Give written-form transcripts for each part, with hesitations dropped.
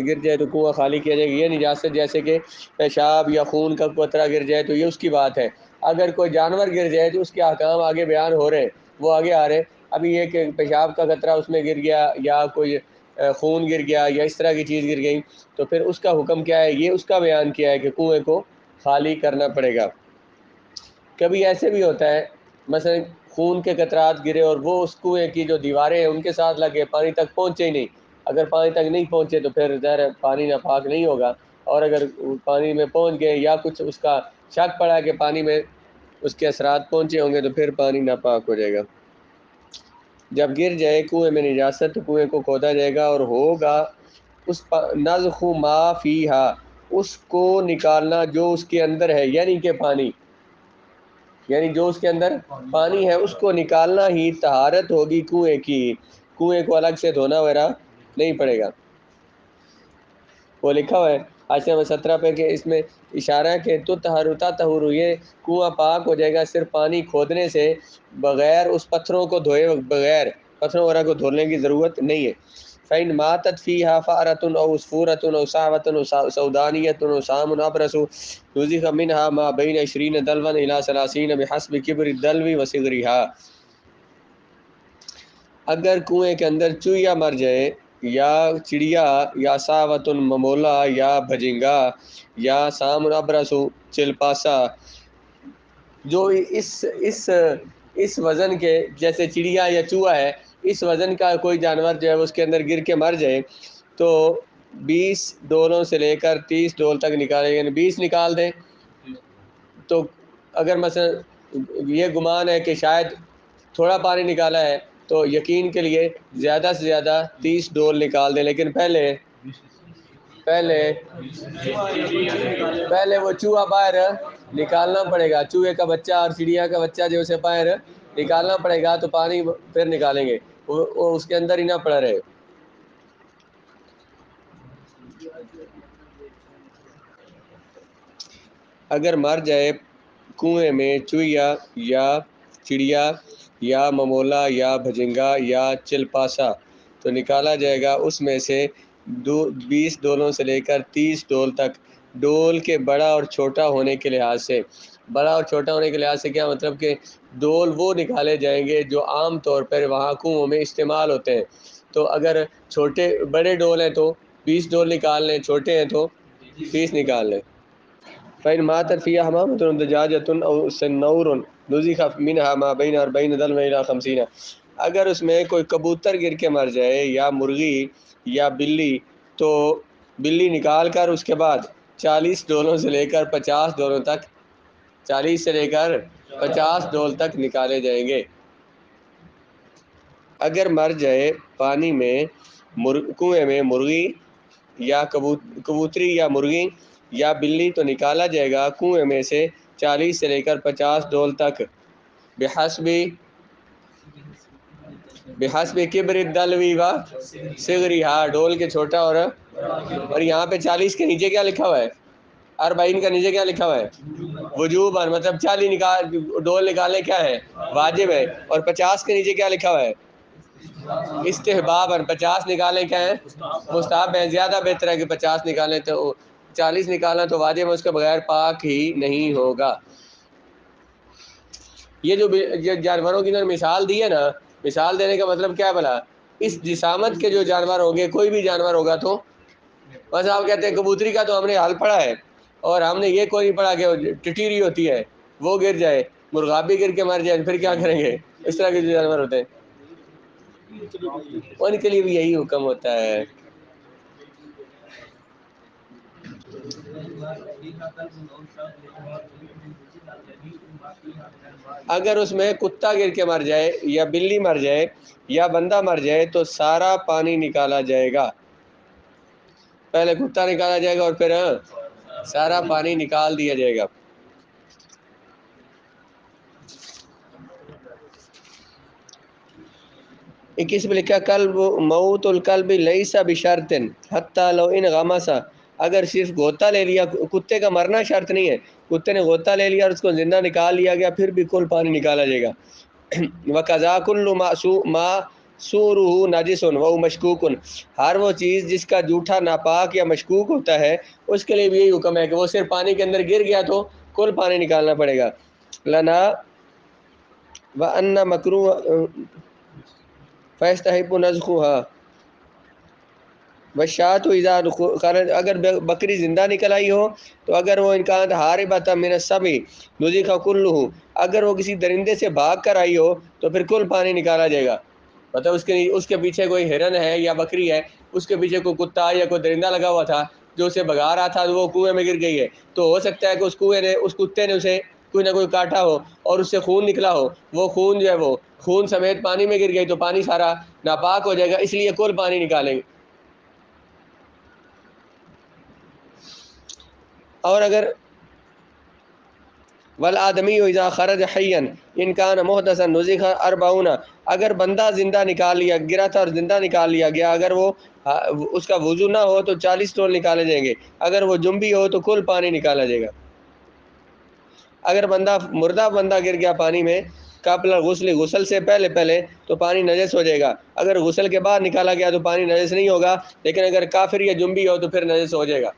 گر جائے تو کنواں خالی کیا جائے گا. یہ نجاست جیسے کہ پیشاب یا خون کا قطرہ گر جائے تو یہ اس کی بات ہے. اگر کوئی جانور گر جائے تو اس کے احکام آگے بیان ہو رہے، وہ آگے آ رہے. ابھی یہ کہ پیشاب کا قطرہ اس میں گر گیا یا کوئی خون گر گیا یا اس طرح کی چیز گر گئی تو پھر اس کا حکم کیا ہے، یہ اس کا بیان کیا ہے کہ کنویں کو خالی کرنا پڑے گا. کبھی ایسے بھی ہوتا ہے مثلا خون کے قطرات گرے اور وہ اس کنویں کی جو دیواریں ہیں ان کے ساتھ لگے، پانی تک پہنچے ہی نہیں. اگر پانی تک نہیں پہنچے تو پھر ظاہر ہے پانی ناپاک نہیں ہوگا، اور اگر پانی میں پہنچ گئے یا کچھ اس کا شک پڑا کہ پانی میں اس کے اثرات پہنچے ہوں گے تو پھر پانی ناپاک ہو جائے گا. جب گر جائے کنویں میں نجاست تو کنویں کو کھودا جائے گا اور ہوگا اس نزخ ما فیہا، اس کو نکالنا جو اس کے اندر ہے، یعنی کہ پانی، یعنی جو اس کے اندر پانی ہے اس کو نکالنا ہی طہارت ہوگی کنویں کی. کنویں کو الگ سے دھونا وغیرہ نہیں پڑے گا. وہ لکھا ہوا ہے حاشیہ میں 17 پہ کہ اس میں اشارہ ہے کہ تو تہرتا تہور، یہ کنواں پاک ہو جائے گا صرف پانی کھودنے سے، بغیر اس پتھروں کو دھوئے، بغیر پتھروں وغیرہ کو دھونے کی ضرورت نہیں ہے. فَإِن مَاتَتْ فِيهَا فَأْرَةٌ أَوْ عُصْفُورَةٌ أَوْ صَعْوَةٌ أَوْ سَوْدَانِيَّةٌ أَوْ سَامٌ أَبْرَصُ نُزِخَ مِنْهَا مَا بَيْنَ 20 دَلْوًا إِلَى 30 بِحَسْبِ كِبْرِ الدَّلْوِ وَصِغْرِهَا. اگر کنویں کے اندر چوہیا مر جائے یا چڑیا یا ساوتن ممولا یا بھجنگا یا سامن ابرسو چلپاسا، جو اس وزن کے، جیسے چڑیا یا چوہا ہے، اس وزن کا کوئی جانور جو ہے اس کے اندر گر کے مر جائے تو 20 ڈولوں سے لے کر 30 ڈول تک نکالے، یعنی 20 نکال دیں. تو اگر مثلا یہ گمان ہے کہ شاید تھوڑا پانی نکالا ہے تو یقین کے لیے زیادہ سے زیادہ 30 ڈول نکال دیں، لیکن پہلے وہ چوہا باہر نکالنا پڑے گا. چوہے کا بچہ اور چڑیا کا بچہ جو اسے باہر نکالنا پڑے گا تو پانی پھر نکالیں گے، وہ اس کے اندر ہی نہ پڑا رہے. اگر مر جائے کنویں میں چوہیا یا چڑیا یا ممولا یا بھجنگا یا چلپاسا تو نکالا جائے گا اس میں سے 20 ڈولوں سے لے کر 30 ڈول تک. ڈول کے بڑا اور چھوٹا ہونے کے لحاظ سے، بڑا اور چھوٹا ہونے کے لحاظ سے کیا مطلب کہ ڈول وہ نکالے جائیں گے جو عام طور پر وہاں کنووں میں استعمال ہوتے ہیں. تو اگر بڑے ڈول ہیں تو 20 ڈول نکال لیں، چھوٹے ہیں تو 30 نکال لیں. فَإِن مَاتَتْ فِيهَا حَمَامَةٌ دَجَاجَةٌ أَوْ سَنَّوْرٌ نُزِخَ مِنْهَا مَا بَيْنَ 40 دَلْوًا إِلَى 50. اگر اس میں کوئی کبوتر گر کے مر جائے یا مرغی یا بلی تو بلی نکال کر اس کے بعد 40 ڈولوں سے لے کر 50 ڈولوں تک، 40 سے لے کر 50 ڈول تک نکالے جائیں گے. اگر مر جائے پانی میں کنویں میں مرغی یا کبوتری یا مرغی یا بلی تو نکالا جائے گا کنویں میں سے 40 سے لے کر 50 ڈول تک، بحسب کبر الدلوی و صغرها، ڈول کے چھوٹا اور یہاں پہ 40 کے نیچے کیا لکھا ہوا ہے، 40 کا نیچے کیا لکھا ہوا ہے، وجوباً، مطلب 40 ڈول نکالنے کیا ہے، واجب ہے. اور 50 کے نیچے کیا لکھا ہوا ہے، استحباباً، 50 نکالیں کیا ہے، مستحب ہے. زیادہ بہتر ہے کہ 50 نکالیں، تو 40 نکالنا تو واجب ہے، اس کے بغیر پاک ہی نہیں ہوگا. یہ جو جانوروں کی مثال دی ہے نا، مثال دینے کا مطلب کیا ہے بھلا، اس جسامت کے جو جانور ہوں گے، کوئی بھی جانور ہوگا تو بس آپ کہتے ہیں کبوتری کا تو ہم نے حال پڑھا ہے اور ہم نے یہ کوئی نہیں پڑھا کہ ٹٹیری ہوتی ہے وہ گر جائے، مرغابی گر کے مر جائے، پھر کیا کریں گے. اس طرح کے جو جانور ہوتے ہیں ان کے لیے بھی یہی حکم ہوتا ہے. اگر اس میں کتا گر کے مر جائے یا بلی مر جائے یا بندہ مر جائے تو سارا پانی نکالا جائے گا. پہلے کتا نکالا جائے گا اور پھر سارا پانی نکال دیا جائے گا. اکیس میں لکھا قلب موت القلب لیس بشرط حتی لو ان غمسا، اگر صرف غوطہ لے لیا، کتے کا مرنا شرط نہیں ہے، کتے نے غوطہ لے لیا اور اس کو زندہ نکال لیا گیا پھر بھی کل پانی نکالا جائے گا. وَقَذَا كُلُّ مَا سورہ نجس و مشکوک، ہر وہ چیز جس کا جھوٹا ناپاک یا مشکوک ہوتا ہے اس کے لیے بھی یہی حکم ہے کہ وہ صرف پانی کے اندر گر گیا تو کل پانی نکالنا پڑے گا. لنا وَأَنَّ مَكْرُوهَ فَيَسْتَحِبُّ نَزْخُهَا وَالشَّاةُ إِذَا خرج، اگر بکری زندہ نکل آئی ہو تو اگر وہ ان کا حاربۃ من السبع نزخ کلہ، اگر وہ کسی درندے سے بھاگ کر آئی ہو تو پھر کل پانی نکالا جائے گا. مطلب اس کے پیچھے کوئی ہرن ہے یا بکری ہے، اس کے پیچھے کوئی کتا یا کوئی درندہ لگا ہوا تھا جو اسے بھگا رہا تھا، وہ کنویں میں گر گئی ہے، تو ہو سکتا ہے کہ اس کنویں نے، اس کتے نے اسے کوئی نہ کوئی کاٹا ہو اور اس سے خون نکلا ہو، وہ خون جو ہے وہ خون سمیت پانی میں گر گئی تو پانی سارا ناپاک ہو جائے گا، اس لیے کل پانی نکالیں گے. اور اگر والآدمی اذا خرج حیا ان کان محدثا نزخ 40، اگر بندہ زندہ نکال لیا گرا تھا اور زندہ نکال لیا گیا، اگر وہ اس کا وضو نہ ہو تو 40 ٹول نکالے جائیں گے، اگر وہ جنبی ہو تو کل پانی نکالا جائے گا. اگر مردہ بندہ گر گیا پانی میں قبل غسل، غسل سے پہلے تو پانی نجس ہو جائے گا، اگر غسل کے بعد نکالا گیا تو پانی نجس نہیں ہوگا، لیکن اگر کافر یا جنبی ہو تو پھر نجس ہو جائے گا.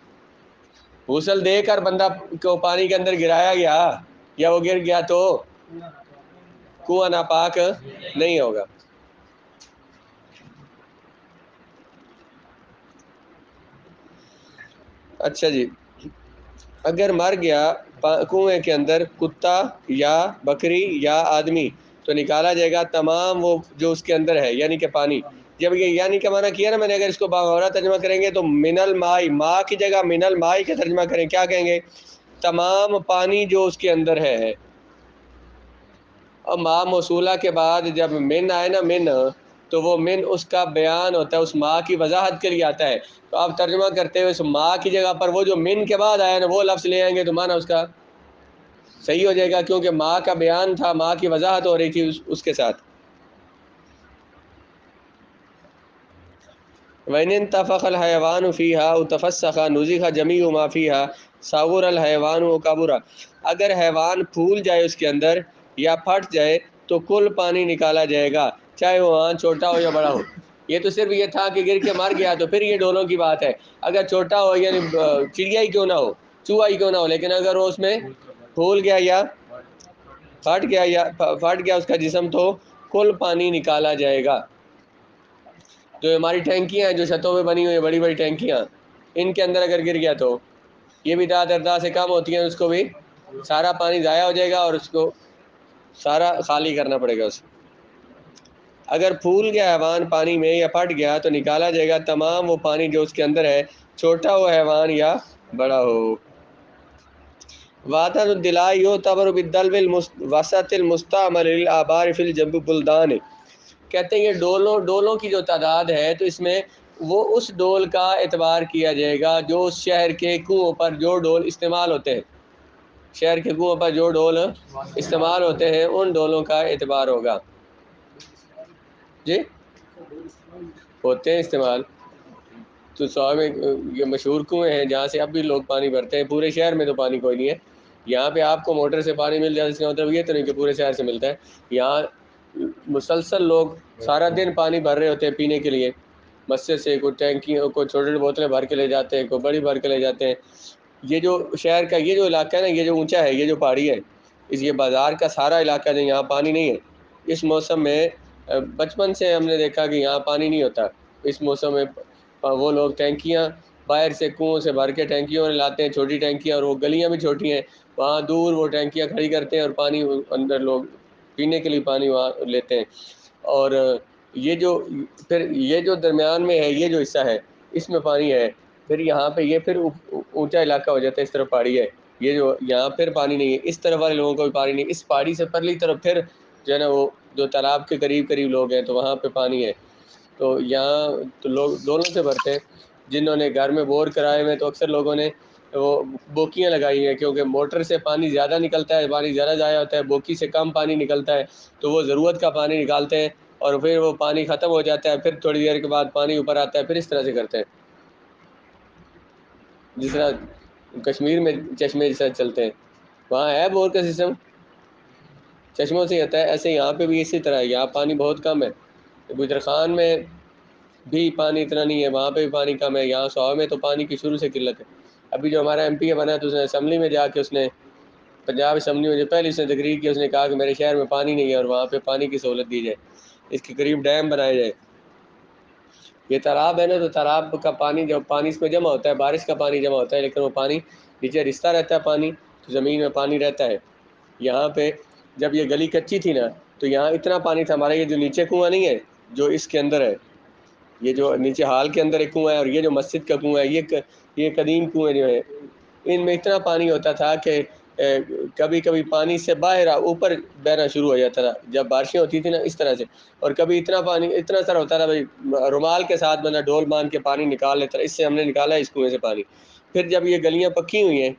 غسل دے کر بندہ کو پانی کے اندر گرایا گیا یا وہ گر گیا تو کنواں ناپاک نہیں ہوگا. اچھا جی، اگر مر گیا کنویں کے اندر کتا یا بکری یا آدمی تو نکالا جائے گا تمام وہ جو اس کے اندر ہے، یعنی کہ پانی. جب یہ یعنی کہ معنی کیا نا میں نے، اگر اس کو باغورہ ترجمہ کریں گے تو من الماء، ماء کی جگہ من الماء کا ترجمہ کریں، کیا کہیں گے؟ تمام پانی جو اس کے اندر ہے. اور ماء موصولہ کے بعد جب من آئے نا، من، تو وہ من اس کا بیان ہوتا ہے، اس ماء کی وضاحت کے لیے آتا ہے. تو آپ ترجمہ کرتے ہوئے اس ماء کی جگہ پر وہ جو من کے بعد آیا نا وہ لفظ لے آئیں گے تو معنی اس کا صحیح ہو جائے گا، کیونکہ ماء کا بیان تھا، ماء کی وضاحت ہو رہی تھی اس کے ساتھ. وَإِنِ انْتَفَخَ الْحَيَوَانُ فِيهَا أَوْ تَفَسَّخَ نُزِخَ جَمِيعُ مَا فِيهَا صَغُرَ الْحَيَوَانُ وَكَبُرَ، اگر حیوان پھول جائے اس کے اندر یا پھٹ جائے تو کل پانی نکالا جائے گا، چاہے وہ چھوٹا ہو یا بڑا ہو. یہ تو صرف یہ تھا کہ گر کے مر گیا تو پھر یہ ڈولوں کی بات ہے. اگر چھوٹا ہو، یعنی چڑیا ہی کیوں نہ ہو، چوہا ہی کیوں نہ ہو، لیکن اگر وہ اس میں پھول گیا یا پھٹ گیا اس کا جسم تو کل پانی نکالا جائے گا. جو ہماری ٹینکیاں ہیں جو چھتوں پہ بنی ہوئی ہیں، بڑی بڑی ٹینکیاں، ان کے اندر اگر گر گیا تو یہ بھی داء سے کم ہوتی ہیں، اس کو بھی سارا پانی ضائع ہو جائے گا اور اس کو سارا خالی کرنا پڑے گا. اگر پھول گیا حیوان پانی میں یا پھٹ گیا تو نکالا جائے گا تمام وہ پانی جو اس کے اندر ہے، چھوٹا ہو حیوان یا بڑا ہو. وَعْدَةُ الدِّلَاءِ يُعْتَبَرُ بِالدَّلْوِ الْوَسَطِ الْمُسْتَعْمَلِ لِلْآبَارِ فِي الْبُلْدَانِ، کہتے ہیں یہ ڈولوں کی جو تعداد ہے تو اس میں وہ اس ڈول کا اعتبار کیا جائے گا جو شہر کے کنوؤں پر جو ڈول استعمال ہوتے ہیں، شہر کے کنوؤں پر جو ڈول استعمال ہوتے ہیں ان ڈولوں کا اعتبار ہوگا. جی ہوتے ہیں استعمال، تو صاحب یہ مشہور کنویں ہیں جہاں سے اب بھی لوگ پانی بھرتے ہیں. پورے شہر میں تو پانی کوئی نہیں ہے، یہاں پہ آپ کو موٹر سے پانی مل جائے، اس کا مطلب یہ تو نہیں کہ پورے شہر سے ملتا ہے. یہاں مسلسل لوگ سارا دن پانی بھر رہے ہوتے ہیں پینے کے لیے، مسجد سے کوئی ٹینکی، کوئی چھوٹی چھوٹی بوتلیں بھر کے لے جاتے ہیں، کوئی بڑی بھر کے لے جاتے ہیں. یہ جو شہر کا یہ جو علاقہ ہے نا، یہ جو اونچا ہے، یہ جو پہاڑی ہے، یہ بازار کا سارا علاقہ جو یہاں پانی نہیں ہے. اس موسم میں بچپن سے ہم نے دیکھا کہ یہاں پانی نہیں ہوتا اس موسم میں. وہ لوگ ٹینکیاں باہر سے کنوؤں سے بھر کے ٹینکیوں میں لاتے ہیں، چھوٹی ٹینکیاں، اور وہ گلیاں بھی چھوٹی ہیں، وہاں دور وہ ٹینکیاں کھڑی کرتے ہیں اور پانی اندر لوگ پینے کے لیے پانی وہاں لیتے ہیں. اور یہ جو درمیان میں ہے، یہ جو حصہ ہے اس میں پانی ہے. پھر یہاں پہ یہ پھر اونچا علاقہ ہو جاتا ہے، اس طرف پہاڑی ہے، یہ جو یہاں پھر پانی نہیں ہے، اس طرف والے لوگوں کو بھی پانی نہیں. اس پہاڑی سے پرلی طرف پھر جو ہے نا وہ جو تالاب کے قریب لوگ ہیں تو وہاں پہ پانی ہے. تو یہاں تو لوگ دونوں سے بھرتے ہیں. جنہوں نے گھر میں بور کرائے ہوئے تو اکثر لوگوں نے وہ بوکیاں لگائی ہیں، کیونکہ موٹر سے پانی زیادہ نکلتا ہے، پانی زیادہ ضائع ہوتا ہے، بوکی سے کم پانی نکلتا ہے، تو وہ ضرورت کا پانی نکالتے ہیں اور پھر وہ پانی ختم ہو جاتا ہے، پھر تھوڑی دیر کے بعد پانی اوپر آتا ہے، پھر اس طرح سے کرتے ہیں. جس طرح کشمیر میں چشمے جس طرح چلتے ہیں، وہاں ہے بور کا سسٹم، چشموں سے ہی ہوتا ہے، ایسے یہاں پہ بھی اسی طرح ہے. یہاں پانی بہت کم ہے بودر خان میں بھی پانی اتنا نہیں ہے، وہاں پہ بھی پانی کم ہے، یہاں سو میں تو پانی کی شروع سے قلت ہے۔ ابھی جو ہمارا ایم پی بنا ہے تو اس نے اسمبلی میں جا کے اس نے پنجاب اسمبلی میں جو پہلی اس نے تقریر کی، اس نے کہا کہ میرے شہر میں پانی نہیں ہے اور وہاں پہ پانی کی سہولت دی جائے، اس کے قریب ڈیم بنائے جائے۔ یہ تالاب ہے نا، تو تالاب کا پانی جب پانی اس میں جمع ہوتا ہے، بارش کا پانی جمع ہوتا ہے، لیکن وہ پانی نیچے رستا رہتا ہے، پانی تو زمین میں پانی رہتا ہے۔ یہاں پہ جب یہ گلی کچی تھی نا تو یہاں اتنا پانی تھا، ہمارا یہ جو نیچے کنواں نہیں ہے جو اس کے اندر ہے، یہ جو نیچے ہال کے اندر ایک کنواں ہے اور یہ جو مسجد کا کنواں ہے، یہ قدیم کنویں جو ہے، ان میں اتنا پانی ہوتا تھا کہ کبھی کبھی پانی سے باہر اوپر بہنا شروع ہو جاتا تھا جب بارشیں ہوتی تھی نا اس طرح سے، اور کبھی اتنا پانی اتنا سارا ہوتا تھا بھائی رومال کے ساتھ بندہ ڈول باندھ کے پانی نکال لیتا تھا۔ اس سے ہم نے نکالا اس کنویں سے پانی۔ پھر جب یہ گلیاں پکی ہوئی ہیں،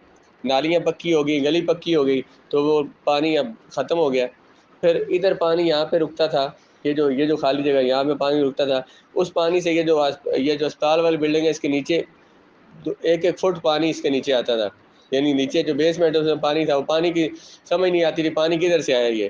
نالیاں پکی ہو گئی، گلی پکی ہو گئی، تو وہ پانی اب ختم ہو گیا۔ پھر ادھر پانی یہاں پہ رکتا تھا، یہ جو خالی جگہ یہاں پہ پانی رکتا تھا، اس پانی سے یہ جو اسپتال والی بلڈنگ ہے اس کے نیچے ایک فٹ پانی اس کے نیچے آتا تھا، یعنی نیچے جو بیسمنٹ ہے اس میں پانی تھا، وہ پانی کی سمجھ نہیں آتی تھی پانی کدھر سے آیا یہ،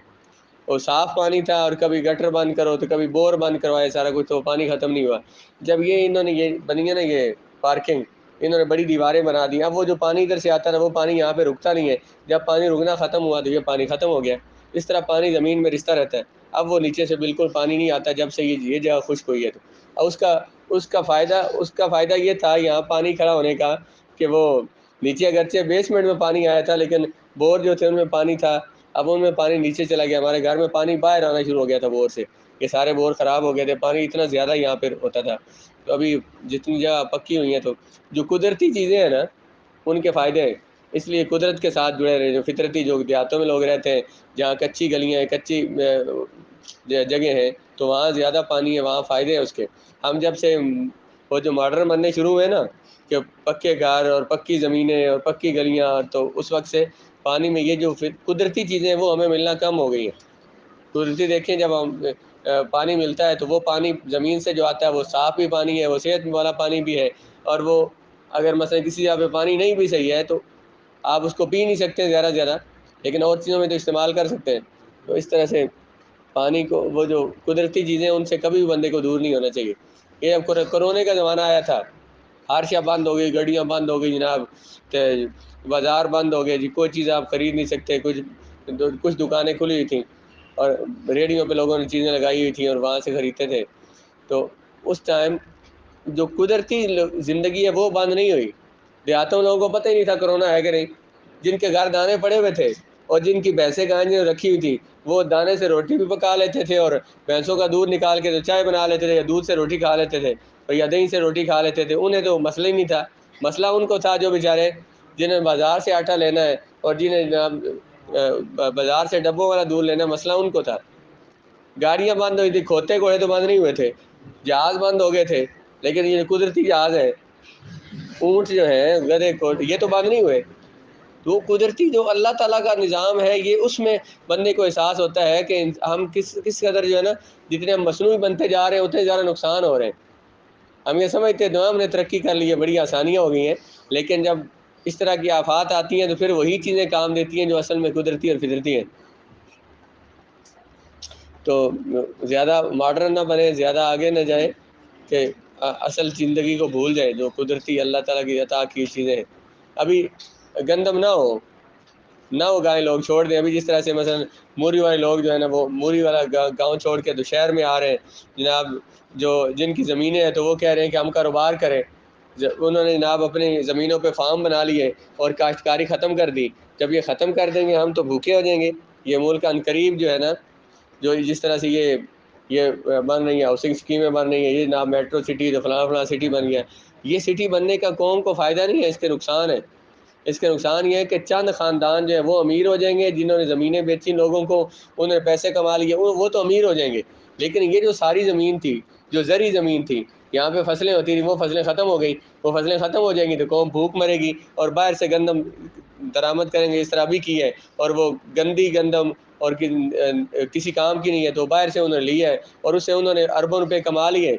اور صاف پانی تھا، اور کبھی گٹر بند کرو تو کبھی بور بند کروائے سارا کچھ، تو پانی ختم نہیں ہوا۔ جب یہ انہوں نے یہ بنی ہے نا یہ پارکنگ، انہوں نے بڑی دیواریں بنا دی، اب وہ جو پانی ادھر سے آتا تھا وہ پانی یہاں پہ رکتا نہیں ہے، جب پانی رکنا ختم ہوا تو یہ پانی ختم ہو گیا۔ اس طرح پانی زمین میں رستا رہتا ہے، اب وہ نیچے سے بالکل پانی نہیں آتا جب سے یہ جگہ خشک ہوئی ہے۔ تو اور اس کا فائدہ یہ تھا یہاں پانی کھڑا ہونے کا کہ وہ نیچے اگرچہ بیسمنٹ میں پانی آیا تھا لیکن بور جو تھے ان میں پانی تھا، اب ان میں پانی نیچے چلا گیا، ہمارے گھر میں پانی باہر آنا شروع ہو گیا تھا بور سے، یہ سارے بور خراب ہو گئے تھے، پانی اتنا زیادہ یہاں پہ ہوتا تھا۔ تو ابھی جتنی جگہ پکی ہوئی ہیں تو جو قدرتی چیزیں ہیں نا ان کے فائدے ہیں، اس لیے قدرت کے ساتھ جڑے رہے، جو فطرتی جو دیہاتوں میں لوگ رہتے ہیں جہاں کچی گلیاں ہیں، کچی جگہ ہیں، تو وہاں زیادہ پانی ہے، وہاں فائدے ہیں اس کے۔ ہم جب سے وہ جو ماڈرن بننے شروع ہوئے نا کہ پکے گھر اور پکی زمینیں اور پکی گلیاں، تو اس وقت سے پانی میں یہ جو قدرتی چیزیں ہیں وہ ہمیں ملنا کم ہو گئی ہیں۔ قدرتی دیکھیں جب ہم پانی ملتا ہے تو وہ پانی زمین سے جو آتا ہے وہ صاف بھی پانی ہے، وہ صحت والا پانی بھی ہے، اور وہ اگر مثلا کسی جگہ پہ پانی نہیں بھی صحیح ہے تو آپ اس کو پی نہیں سکتے زیادہ سے زیادہ، لیکن اور چیزوں میں تو استعمال کر سکتے ہیں۔ تو اس طرح سے پانی کو وہ جو قدرتی چیزیں ان سے کبھی بھی بندے کو دور نہیں ہونا چاہیے۔ یہ اب کرونے کا زمانہ آیا تھا، ہر شے بند ہو گئی، گاڑیاں بند ہو گئی جناب، بازار بند ہو گئے جی، کوئی چیز آپ خرید نہیں سکتے، کچھ دکانیں کھلی ہوئی تھیں اور ریڈیو پہ لوگوں نے چیزیں لگائی ہوئی تھیں اور وہاں سے خریدتے تھے۔ تو اس ٹائم جو قدرتی زندگی ہے وہ بند نہیں ہوئی، دیہاتوں میں لوگوں کو پتہ ہی نہیں تھا کرونا ہے کہ نہیں، جن کے گھر دانے پڑے ہوئے تھے اور جن کی بھینسیں گائیں رکھی ہوئی تھی وہ دانے سے روٹی بھی پکا لیتے تھے، اور بھینسوں کا دودھ نکال کے تو چائے بنا لیتے تھے، یا دودھ سے روٹی کھا لیتے تھے، اور یا دہی سے روٹی کھا لیتے تھے، انہیں تو مسئلہ ہی نہیں تھا۔ مسئلہ ان کو تھا جو بیچارے جنہیں بازار سے آٹا لینا ہے اور جنہیں بازار سے ڈبوں والا دودھ لینا ہے، مسئلہ ان کو تھا۔ گاڑیاں بند ہوئی تھی، کھوتے گھوڑے تو بند نہیں ہوئے تھے، جہاز بند ہو گئے تھے، لیکن یہ قدرتی جہاز ہے، اونٹ جو ہے، گدھے یہ تو بند نہیں ہوئے۔ تو قدرتی جو اللہ تعالیٰ کا نظام ہے یہ اس میں بندے کو احساس ہوتا ہے کہ ہم کس قدر جو ہے نا، جتنے ہم مصنوعی بنتے جا رہے ہیں اتنے زیادہ نقصان ہو رہے ہیں۔ ہم یہ سمجھتے ہیں ہم نے ترقی کر لی ہے، بڑی آسانیاں ہو گئی ہیں، لیکن جب اس طرح کی آفات آتی ہیں تو پھر وہی چیزیں کام دیتی ہیں جو اصل میں قدرتی اور فطرتی ہیں۔ تو زیادہ ماڈرن نہ بنے، زیادہ آگے نہ جائیں کہ اصل زندگی کو بھول جائیں جو قدرتی اللہ تعالیٰ کی عطا کی چیزیں ہیں۔ ابھی گندم نہ اگائیں، لوگ چھوڑ دیں۔ ابھی جس طرح سے مثلا موری والے لوگ جو ہے نا وہ موری والا گاؤں چھوڑ کے تو شہر میں آ رہے ہیں جناب، جن کی زمینیں ہیں تو وہ کہہ رہے ہیں کہ ہم کاروبار کریں، انہوں نے جناب اپنی زمینوں پہ فارم بنا لیے اور کاشتکاری ختم کر دی۔ جب یہ ختم کر دیں گے ہم تو بھوکے ہو جائیں گے۔ یہ ملک عنقریب جو ہے نا، جو جس طرح سے یہ بن رہی ہیں ہاؤسنگ اسکیمیں بن رہی ہیں، یہ جناب میٹرو سٹی جو فلاں سٹی بن گیا، یہ سٹی بننے کا قوم کو فائدہ نہیں ہے، اس کے نقصان ہے۔ اس کے نقصان یہ ہے کہ چند خاندان جو ہے وہ امیر ہو جائیں گے، جنہوں نے زمینیں بیچی لوگوں کو، انہوں نے پیسے کما لیے، وہ تو امیر ہو جائیں گے، لیکن یہ جو ساری زمین تھی، جو زرعی زمین تھی، یہاں پہ فصلیں ہوتی تھیں، وہ فصلیں ختم ہو گئی، وہ فصلیں ختم ہو جائیں گی تو قوم بھوک مرے گی، اور باہر سے گندم درآمد کریں گے، اس طرح بھی کی ہے، اور وہ گندی گندم اور کسی کام کی نہیں ہے تو باہر سے انہوں نے لیا ہے، اور اس سے انہوں نے اربوں روپے کما لیے۔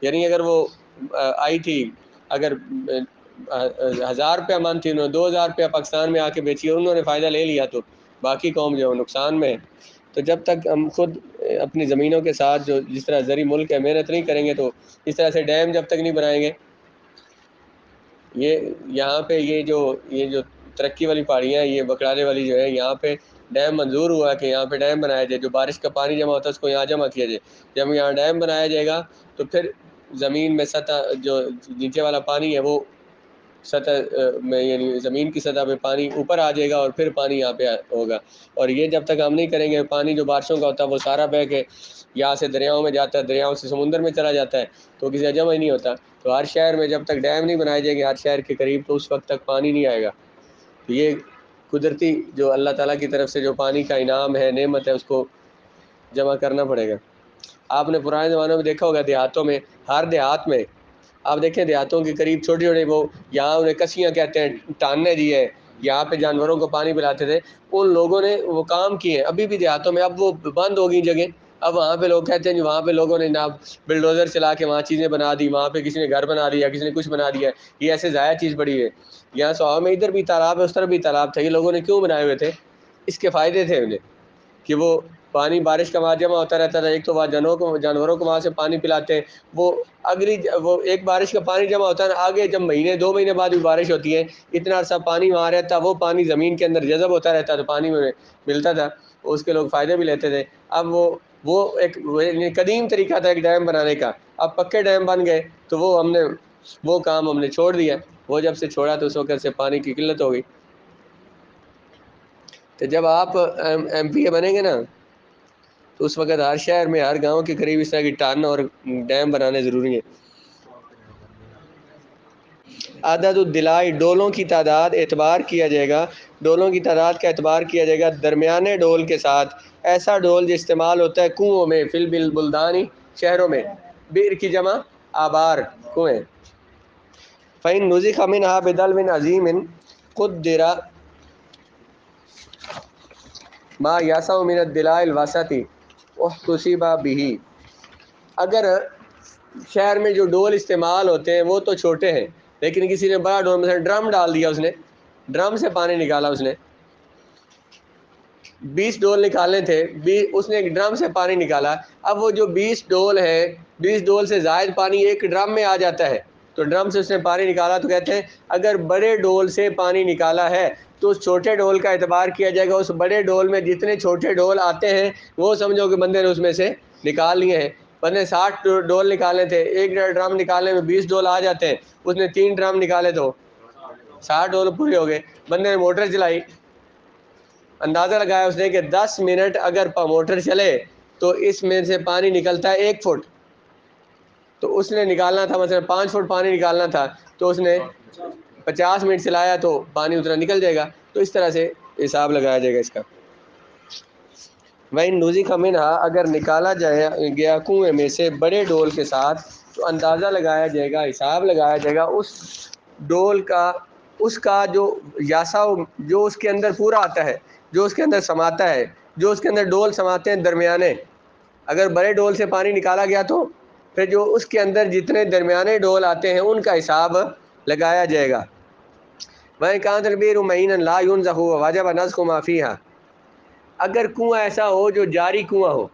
یعنی اگر وہ آئی تھی، اگر 1000 روپیہ من تھی، انہوں نے 2000 روپیہ پاکستان میں آ کے بیچی اور انہوں نے فائدہ لے لیا، تو باقی قوم جو ہے نقصان میں ہے۔ تو جب تک ہم خود اپنی زمینوں کے ساتھ جو جس طرح زرعی ملک ہے محنت نہیں کریں گے تو اس طرح سے ڈیم جب تک نہیں بنائیں گے. یہ یہاں پہ یہ جو ترقی والی پہاڑیاں یہ بکرالے والی جو ہے یہاں پہ ڈیم منظور ہوا کہ یہاں پہ ڈیم بنایا جائے, جو بارش کا پانی جمع ہوتا ہے اس کو یہاں جمع کیا جائے. جب یہاں ڈیم بنایا جائے گا تو پھر زمین میں سطح جو نیچے والا پانی ہے وہ سطح میں یعنی زمین کی سطح پہ پانی اوپر آ جائے گا اور پھر پانی یہاں پہ ہوگا. اور یہ جب تک ہم نہیں کریں گے پانی جو بارشوں کا ہوتا ہے وہ سارا بہہ کے یہاں سے دریاؤں میں جاتا ہے, دریاؤں سے سمندر میں چلا جاتا ہے تو کسی جمع ہی نہیں ہوتا. تو ہر شہر میں جب تک ڈیم نہیں بنائے جائیں گے ہر شہر کے قریب تو اس وقت تک پانی نہیں آئے گا. تو یہ قدرتی جو اللہ تعالیٰ کی طرف سے جو پانی کا انعام ہے نعمت ہے اس کو جمع کرنا پڑے گا. آپ نے پرانے زمانوں میں دیکھا ہوگا دیہاتوں میں, ہر دیہات میں آپ دیکھیں دیہاتوں کے قریب چھوٹے چھوٹے وہ یہاں انہیں کسیاں کہتے ہیں ٹاننے جی ہے, یہاں پہ جانوروں کو پانی پلاتے تھے. ان لوگوں نے وہ کام کیے ہیں ابھی بھی دیہاتوں میں, اب وہ بند ہو گئی جگہ. اب وہاں پہ لوگ کہتے ہیں کہ وہاں پہ لوگوں نے نا بلڈوزر چلا کے وہاں چیزیں بنا دی, وہاں پہ کسی نے گھر بنا دیا, کسی نے کچھ بنا دیا. یہ ایسے ضائع چیز پڑی ہے. یہاں سواؤں میں ادھر بھی تالاب ہے اس طرف بھی تالاب تھا, یہ لوگوں نے کیوں بنائے ہوئے تھے؟ اس کے فائدے تھے انہیں کہ وہ پانی بارش کا وہاں جمع ہوتا رہتا تھا. ایک تو وہاں جانوروں کو وہاں سے پانی پلاتے ہیں, وہ اگلی وہ ایک بارش کا پانی جمع ہوتا ہے نا, آگے جب مہینے 2 مہینے بعد بھی بارش ہوتی ہے اتنا عرصہ پانی وہاں رہتا, وہ پانی زمین کے اندر جذب ہوتا رہتا تو پانی میں ملتا تھا, اس کے لوگ فائدے بھی لیتے تھے. اب وہ ایک قدیم طریقہ تھا ایک ڈیم بنانے کا, اب پکے ڈیم بن گئے تو وہ کام ہم نے چھوڑ دیا. وہ جب سے چھوڑا تو اس وقت سے پانی کی قلت ہو گئی. تو جب آپ ایم پی اے بنیں گے نا تو اس وقت ہر شہر میں ہر گاؤں کے قریب اس طرح کی ٹان اور ڈیم بنانے ضروری ہیں. عدد الدلائی, ڈولوں کی تعداد اعتبار کیا جائے گا, ڈولوں کی تعداد کا اعتبار کیا جائے گا درمیانے ڈول کے ساتھ. ایسا ڈول جو استعمال ہوتا ہے کنوؤں میں, فی البلدانی شہروں میں, بیر کی جمع آبار کنویں. فَإِن نُزِخَ مِنْهَا بِدَلْوٍ عَظِيمٍ قُدِّرَ ما يَسَعُ مِنَ الدِّلَاءِ الْوَسَطِ اُحْتُسِبَ بِهِ. اگر شہر میں جو ڈول استعمال ہوتے ہیں وہ تو چھوٹے ہیں, لیکن کسی نے بڑا ڈول مثلا ڈرم ڈال دیا, اس نے ڈرم سے پانی نکالا, اس نے 20 ڈول نکالنے تھے, اس نے ایک ڈرم سے پانی نکالا. اب وہ جو 20 ڈول ہے 20 ڈول سے زائد پانی ایک ڈرم میں آ جاتا ہے, تو ڈرم سے اس نے پانی نکالا. تو کہتے ہیں اگر بڑے ڈول سے پانی نکالا ہے تو اس چھوٹے ڈول کا اعتبار کیا جائے گا. اس بڑے ڈول میں جتنے چھوٹے ڈول آتے ہیں وہ سمجھو کہ بندے نے اس میں سے نکال لیے ہیں. بندے 60 ڈول نکالنے تھے, ایک ڈرم نکالنے میں 20 ڈول آ جاتے ہیں, اس نے 3 ڈرم نکالے تو 60 ڈول پورے ہو گئے. بندے نے موٹر چلائی, اندازہ لگایا اس نے کہ 10 منٹ اگر موٹر چلے تو اس میں سے پانی نکلتا ہے 1 فٹ. تو اس نے نکالنا تھا مثلا 5 فٹ پانی نکالنا تھا, تو اس نے 50 منٹ چلایا تو پانی اتنا نکل جائے گا. تو اس طرح سے حساب لگایا جائے گا اس کا. وَإِن نُزِخَ مِنْهَا, اگر نکالا جائے گیا کنویں میں سے بڑے ڈول کے ساتھ تو اندازہ لگایا جائے گا, حساب لگایا جائے گا اس ڈول کا, اس کا جو یاسا جو اس کے اندر پورا آتا ہے, جو اس کے اندر سماتا ہے, جو اس کے اندر ڈول سماتے ہیں درمیانے. اگر بڑے ڈول سے پانی نکالا گیا تو پھر جو اس کے اندر جتنے درمیانے ڈول آتے ہیں ان کا حساب لگایا جائے گا. وَإِن كَانَتِ الْبِئْرُ مَعِينًا لَا يُنْزَحُ وَوَجَبَ نَزْحُ مَا فِيهَا, اگر کنواں ایسا ہو جو جاری کنواں ہو,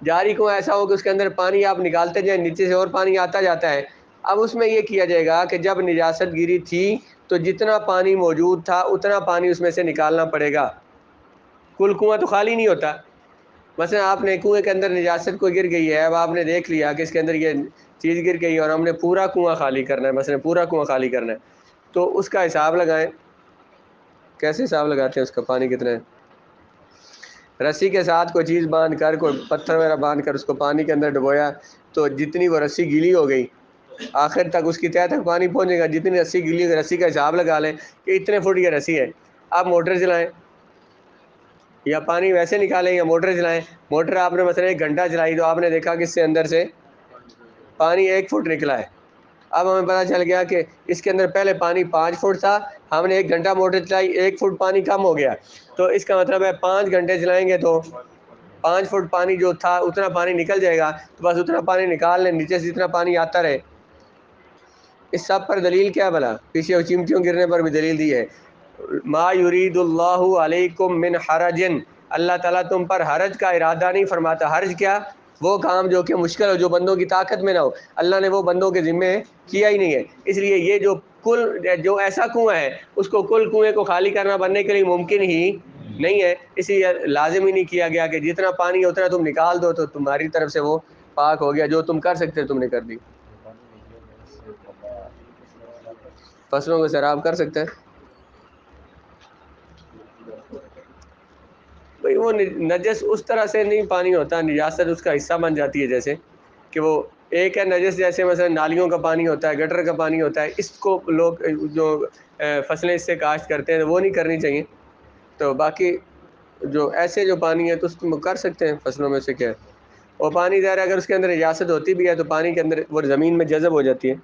جاری کنواں ایسا ہو کہ اس کے اندر پانی آپ نکالتے جائیں, نیچے سے اور پانی آتا جاتا ہے. اب اس میں یہ کیا جائے گا کہ جب نجاست گیری تھی تو جتنا پانی موجود تھا اتنا پانی اس میں سے نکالنا پڑے گا. کل کنواں تو خالی نہیں ہوتا. مثلا آپ نے کنویں کے اندر نجاست کو گر گئی ہے, اب آپ نے دیکھ لیا کہ اس کے اندر یہ چیز گر گئی اور ہم نے پورا کنواں خالی کرنا ہے, مثلا پورا کنواں خالی کرنا ہے, تو اس کا حساب لگائیں. کیسے حساب لگاتے ہیں اس کا, پانی کتنا ہے؟ رسی کے ساتھ کوئی چیز باندھ کر, کوئی پتھر وغیرہ باندھ کر اس کو پانی کے اندر ڈبویا, تو جتنی وہ رسی گیلی ہو گئی آخر تک اس کی تہہ تک پانی پہنچے گا. جتنی رسی گیلی ہوگی رسی کا حساب لگا لیں کہ اتنے فٹ کی رسی ہے. آپ موٹر چلائیں یا پانی ویسے نکالیں یا موٹر چلائیں. موٹر آپ نے مثلا 1 گھنٹہ چلائی تو آپ نے دیکھا کہ اس سے اندر سے پانی 1 فٹ نکلا ہے. اب ہمیں پتہ چل گیا کہ اس کے اندر پہلے پانی 5 فٹ تھا, ہم نے 1 گھنٹہ موٹر چلائی 1 فٹ پانی کم ہو گیا. تو اس کا مطلب ہے 5 گھنٹے چلائیں گے تو 5 فٹ پانی جو تھا اتنا پانی نکل جائے گا. تو بس اتنا پانی نکال لیں, نیچے سے جتنا پانی آتا رہے. اس سب پر دلیل کیا بلا, پیچھے چمٹیوں گرنے پر بھی دلیل دی ہے. ما یرید اللہ علیکم من حرج, اللہ تعالیٰ تم پر حرج کا ارادہ نہیں فرماتا. حرج کیا؟ وہ کام جو کہ مشکل ہو، جو بندوں کی طاقت میں نہ ہو. اللہ نے وہ بندوں کے ذمے کیا ہی نہیں ہے. اس لیے یہ جو ایسا کنواں ہے اس کو کل کنویں کو خالی کرنا بننے کے لیے ممکن ہی نہیں ہے. اس لیے لازم ہی نہیں کیا گیا کہ جتنا پانی ہے اتنا تم نکال دو تو تمہاری طرف سے وہ پاک ہو گیا. جو تم کر سکتے تم نے کر دی. فصلوں کو سیراب کر سکتے ہیں بھئی. وہ نجس اس طرح سے نہیں پانی ہوتا، نجاست اس کا حصہ بن جاتی ہے. جیسے کہ وہ ایک ہے نجس، جیسے مثلا نالیوں کا پانی ہوتا ہے، گٹر کا پانی ہوتا ہے. اس کو لوگ جو فصلیں اس سے کاشت کرتے ہیں وہ نہیں کرنی چاہیے. تو باقی جو ایسے جو پانی ہے تو اس کو کر سکتے ہیں فصلوں میں سے. کیا ہے وہ پانی ظاہر اگر اس کے اندر نجاست ہوتی بھی ہے تو پانی کے اندر وہ زمین میں جذب ہو جاتی ہے.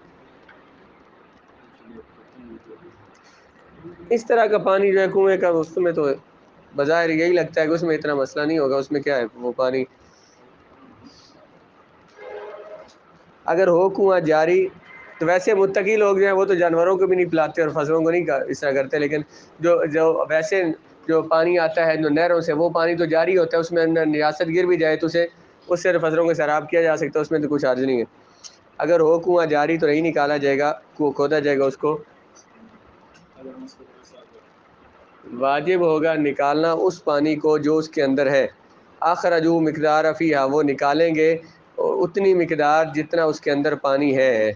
اس طرح کا پانی جو ہے کنویں کا، اس میں تو بظاہر یہی لگتا ہے کہ اس میں اتنا مسئلہ نہیں ہوگا. اس میں کیا ہے وہ پانی اگر ہو کنواں جاری تو ویسے متقی لوگ جو ہیں وہ تو جانوروں کو بھی نہیں پلاتے اور فصلوں کو نہیں اس طرح کرتے. لیکن جو ویسے جو پانی آتا ہے جو نہروں سے، وہ پانی تو جاری ہوتا ہے. اس میں اندر نجاست گر بھی جائے تو اس سے فصلوں کو سیراب کیا جا سکتا ہے. اس میں تو کچھ حرج نہیں ہے. اگر ہو کنواں جاری تو نہیں نکالا جائے گا، کھودا جائے گا. اس کو واجب ہوگا نکالنا اس پانی کو جو اس کے اندر ہے. اخرجوا مقدار فیہا، وہ نکالیں گے اتنی مقدار جتنا اس کے اندر پانی ہے.